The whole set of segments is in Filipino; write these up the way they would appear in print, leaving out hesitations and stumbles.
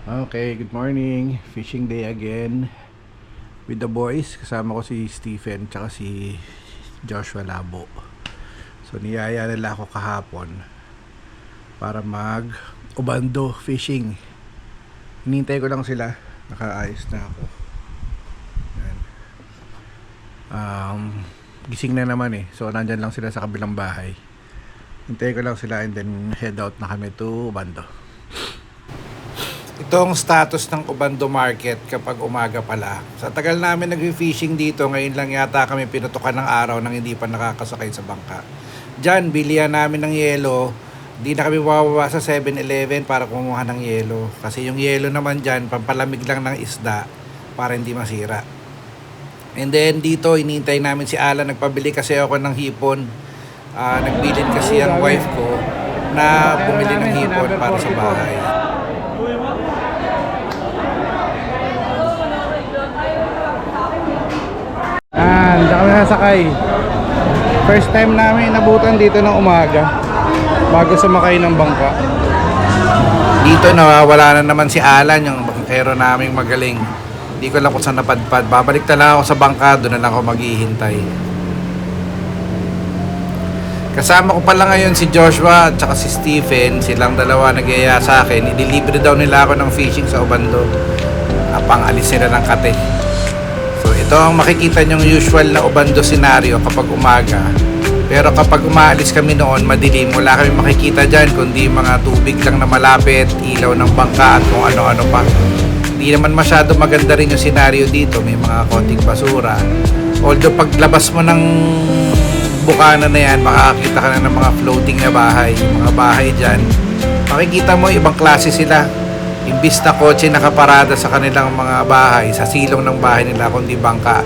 Okay, good morning. Fishing day again with the boys. Kasama ko si Stephen tsaka si Joshua Labo. So niyaya nila ako kahapon para mag ubando fishing. Hinintay ko lang sila. Nakaayos na ako. Yan. Gising na naman eh. So nandyan lang sila sa kabilang bahay. Hintay ko lang sila and then head out na kami to Ubando. Itong status ng Ubando Market kapag umaga pala. Sa tagal namin nag-fishing dito, ngayon lang yata kami pinutukan ng araw nang hindi pa nakakasakay sa bangka. Diyan, bilihan namin ng yelo. Di na kami bababa sa 7-Eleven para kumuha ng yelo. Kasi yung yelo naman dyan, pampalamig lang ng isda para hindi masira. And then dito, inintay namin si Alan. Nagpabili kasi ako ng hipon. Nagbilin kasi ang wife ko na bumili ng hipon para sa bahay. Hindi kami nasakay. First time namin inabutan dito ng umaga bago sumakay ng bangka. Dito nawawala na naman si Alan, yung bangkero naming magaling. Hindi ko lang kung saan napadpad. Babalik na ako sa bangka, doon na lang ako maghihintay. Kasama ko pala ngayon si Joshua at saka si Stephen. Silang dalawa nag-iaya sa akin. Idilibre daw nila ako ng fishing sa Ubando. Pang-alis sila ng kate. So ito ang makikita nyong usual na Ubando scenario kapag umaga. Pero kapag umaalis kami noon, madilim, wala kami makikita dyan kundi mga tubig lang na malapit, ilaw ng bangka at kung ano-ano pa. Hindi naman masyado maganda rin yung scenario dito, may mga konting basura. Although paglabas mo ng bukana na yan, makakakita ka na ng mga floating na bahay. Yung mga bahay dyan, makikita mo ibang klase sila. Imbis na kotse nakaparada sa kanilang mga bahay, sa silong ng bahay nila kundi bangka.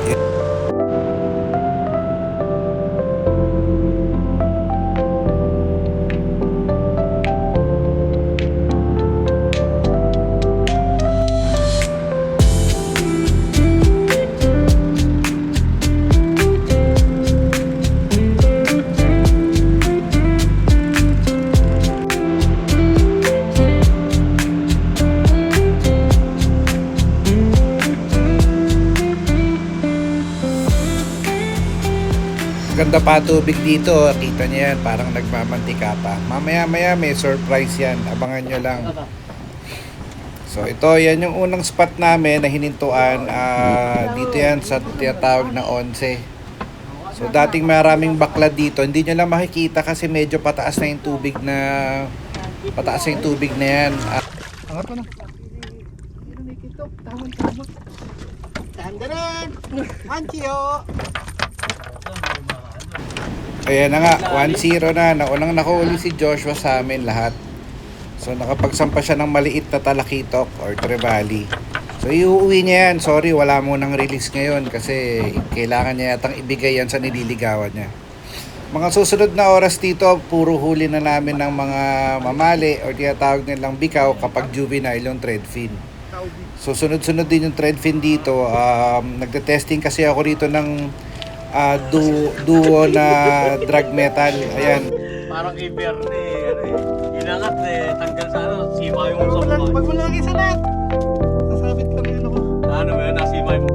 Ganda pa tubig dito, kita niyo yan, parang nagmamantika pa. Mamaya may surprise yan, abangan nyo lang. So ito, yan yung unang spot namin na hinintuan. Dito yan sa tinatawag na 11. So dating maraming baklad dito, hindi nyo lang makikita kasi medyo pataas na yung tubig na yan. Angat mo na. Anchio! Ayan na nga, 1-0 na. Naunang nakahuli si Joshua sa amin lahat. So nakapagsampa siya ng maliit na talakitok or trevally. So iuwi niya yan. Sorry, wala mo nang release ngayon kasi kailangan niya yatang ibigay yan sa nililigawan niya. Mga susunod na oras dito, puro huli na namin ng mga mamali or tinatawag nilang bikaw kapag juvenile yung threadfin. So sunod-sunod din yung threadfin dito. Nagte-testing kasi ako rito ng duo na drag metal. Ayan. Parang kay Bernie, inangat tanggal sa sima yung sa mukha. Wag mo lagi sa net. Sasabit lang yun ako. Ano ba yun, nasima yung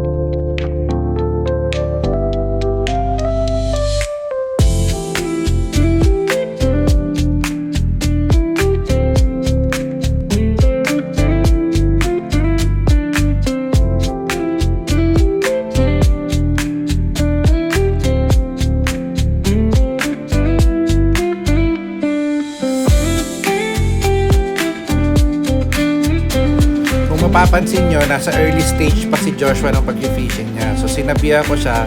mapapansin nyo, nasa early stage pa si Joshua ng pag-fishing niya. So sinabihan ko siya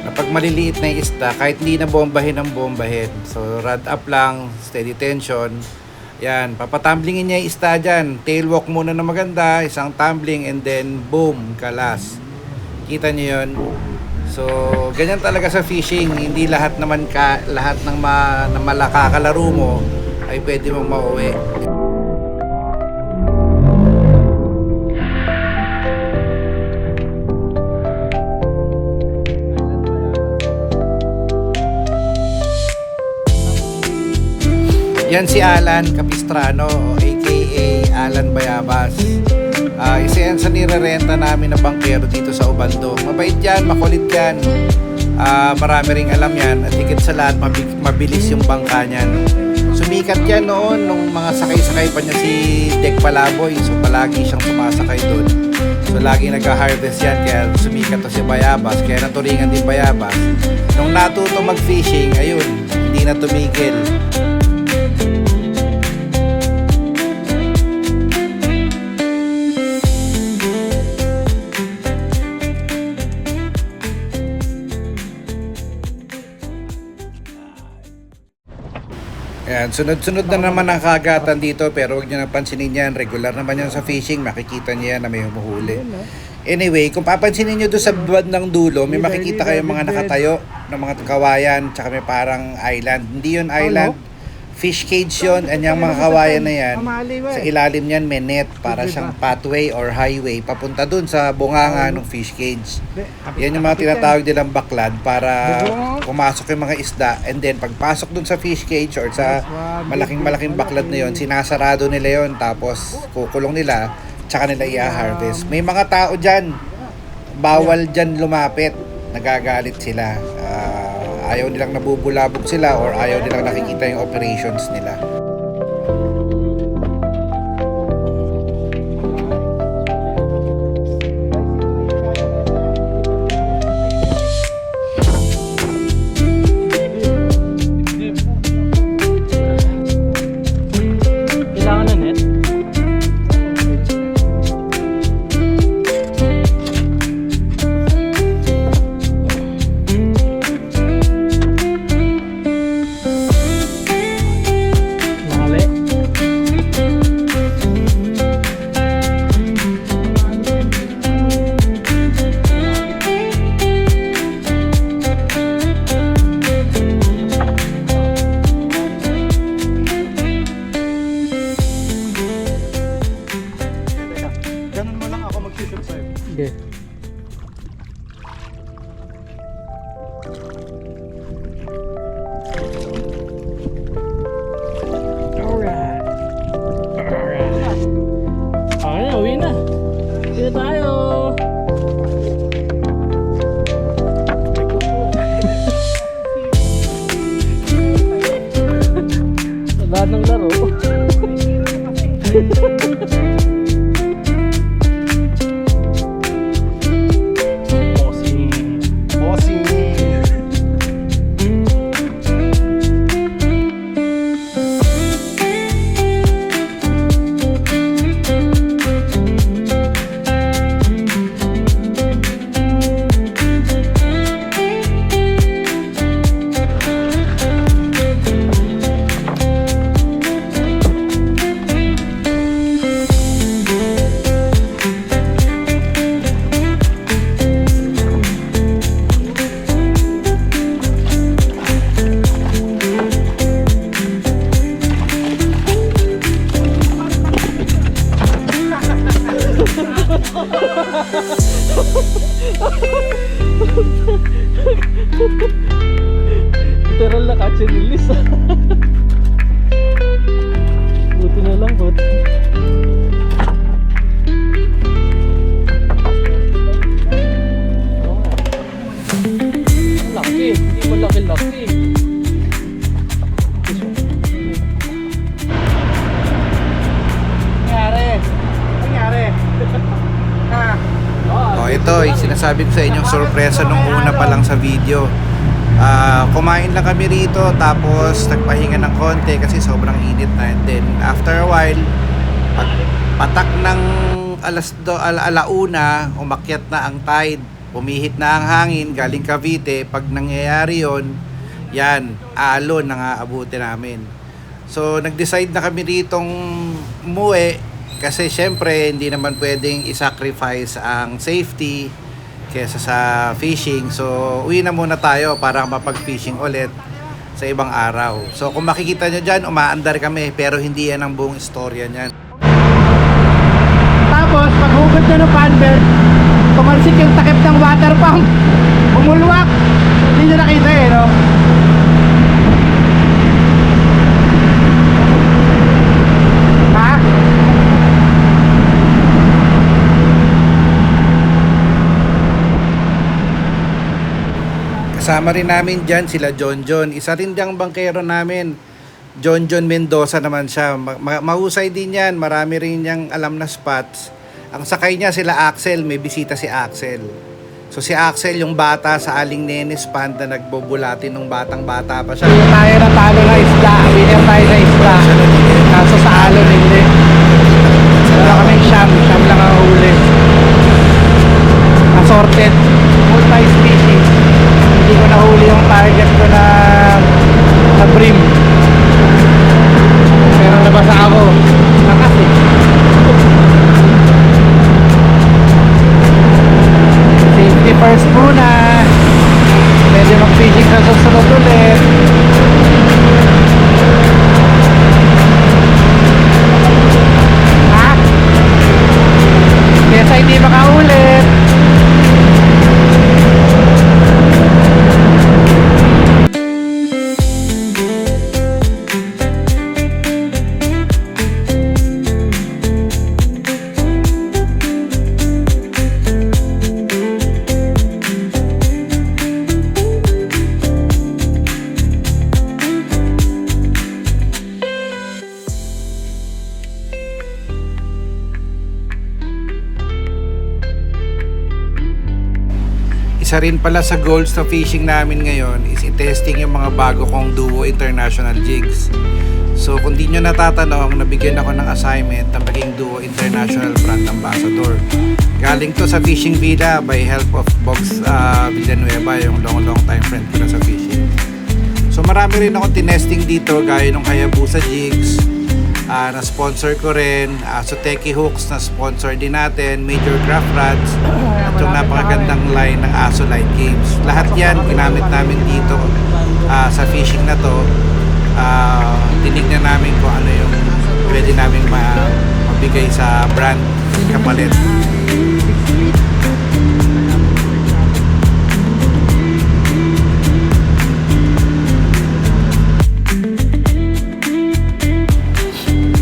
na pag maliliit na yung isda, kahit hindi na bombahin ang bombahin. So rod up lang, steady tension. Yan, papatumblingin niya yung isda dyan. Tail walk muna na maganda, isang tumbling and then boom, kalas. Kita nyo yun? So ganyan talaga sa fishing. Hindi lahat naman lahat ng na malakakalaro mo ay pwede mong mauwi. Yan si Alan Capistrano, aka Alan Bayabas. Isa yan sa nirerenta namin na bangkero dito sa Obando. Mabait yan, makulit yan. Marami ring alam yan. At higit sa lahat, mabilis yung bangka niyan. Sumikat yan noon nung mga sakay-sakay pa niya si Dek Palaboy. So palagi siyang sumasakay doon. So lagi nag-harvest yan. Kaya sumikat to si Bayabas. Kaya naturingan din Bayabas. Nung natuto mag-fishing, ayun, hindi na tumigil. Ayan, sunod-sunod na naman ang kagatan dito pero huwag nyo nang pansinin yan. Regular naman yan sa fishing. Makikita nyo yan na may humuhuli. Anyway, kung papansinin nyo doon sa bandang dulo, may makikita kayong mga nakatayo ng mga kawayan tsaka may parang island. Hindi yun island. Fish cage yun. And yung mga kawayan na yan, sa ilalim yan may net para siyang pathway or highway papunta doon sa bunganga ng fish cage. Yan yung mga tinatawag nilang baklad para pumasok yung mga isda, and then pagpasok doon sa fish cage or sa malaking baklad na yon, sinasarado nila yon, tapos kukulong nila tsaka nila i-harvest. May mga tao dyan, bawal dyan lumapit, nagagalit sila. Ayaw nilang nabubulabog sila or ayaw nilang nakikita yung operations nila. Kailangan na net? Okay. Alright. Okay na, uwi na. Uwi na tayo. Sa lahat ng laro. Literal na catch and release. Buti na lang, bot. Laki, hindi pa laki-laki. Nangyari. Ito, sinasabi ko sa inyong sorpresa nung una pa lang sa video. Kumain lang kami rito tapos nagpahinga ng konti kasi sobrang init na, and then after a while patak ng alauna, umakyat na ang tide, pumihit na ang hangin galing Cavite. Pag nangyayari yon, yan, alon ang aabuti namin. So nag-decide na kami ritong umuwi kasi syempre hindi naman pwedeng i-sacrifice ang safety kesa sa fishing. So uwi na muna tayo para mapag-fishing ulit sa ibang araw. So kung makikita nyo dyan, umaandar kami pero hindi yan ang buong istorya nyan. Tapos paghugot na ng panbelt, tumalsik yung takip ng water pump, bumulwak. Hindi nyo nakita eh, no? Ha? Kasama rin namin dyan sila John John. Isa rin diyang bangkero namin. John John Mendoza naman siya. Mahusay din yan. Marami rin niyang alam na spots. Ang sakay niya sila Axel. May bisita si Axel. So si Axel yung bata sa Aling Nenes Pond na nagbubulati nung batang-bata pa siya. Hindi tayo natalo na isda. Winner tayo na isda. Kaso sa alon hindi. Wala kaming siyam. Siyam lang ang huli. Assorted. Multi-species. Hindi ko nahuli yung target ko na brim. Pero nabasa ako. Lakas eh. Safety first muna. Pwede mag-fishing sa susunod ulit. Ha? Kesa hindi makaulit. Isa rin pala sa goals na fishing namin ngayon is i-testing yung mga bago kong Duo International jigs. So kung di nyo natatanong, nabigyan ako ng assignment na maging Duo International Brand Ambassador. Galing to sa Fishing Villa by help of Box Villanueva, yung long time friend ko na sa fishing. So marami rin ako tinesting dito gaya ng Hayabusa jigs, na sponsor ko rin, Soteki Hooks na sponsor din natin, Major Craft Rods, at yung napakagandang line ng Aso Light Games. Lahat yan ginamit namin dito sa fishing na to. Tinignan namin kung ano yung pwede namin mabigay sa brand kapalit.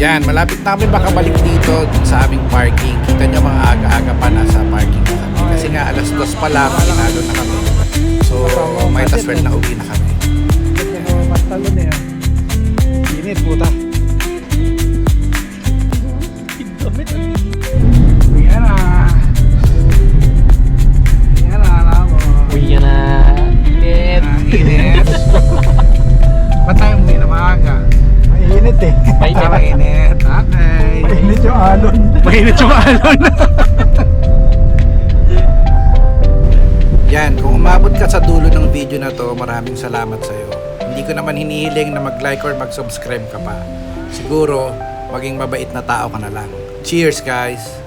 Yan, malapit namin makabalik dito sa aming parking. Kita nyo mga aga-aga pa nasa parking na kami. Kasi nga alas 2 pa lang, pinalo na kami. So, might as well na uwi na kami. Pantalon na yan. Init puta. Uyan na. Uyan na, alam mo. Uy, yan na. Init. Ba't tayo umuwi na maaga? Mainit eh. Mainit. Okay. Mainit yung alon. Mainit yung alon. Yan, kung umabot ka sa dulo ng video na to, maraming salamat sa'yo. Hindi ko naman hinihiling na mag-like or mag-subscribe ka pa. Siguro, maging mabait na tao ka na lang. Cheers guys!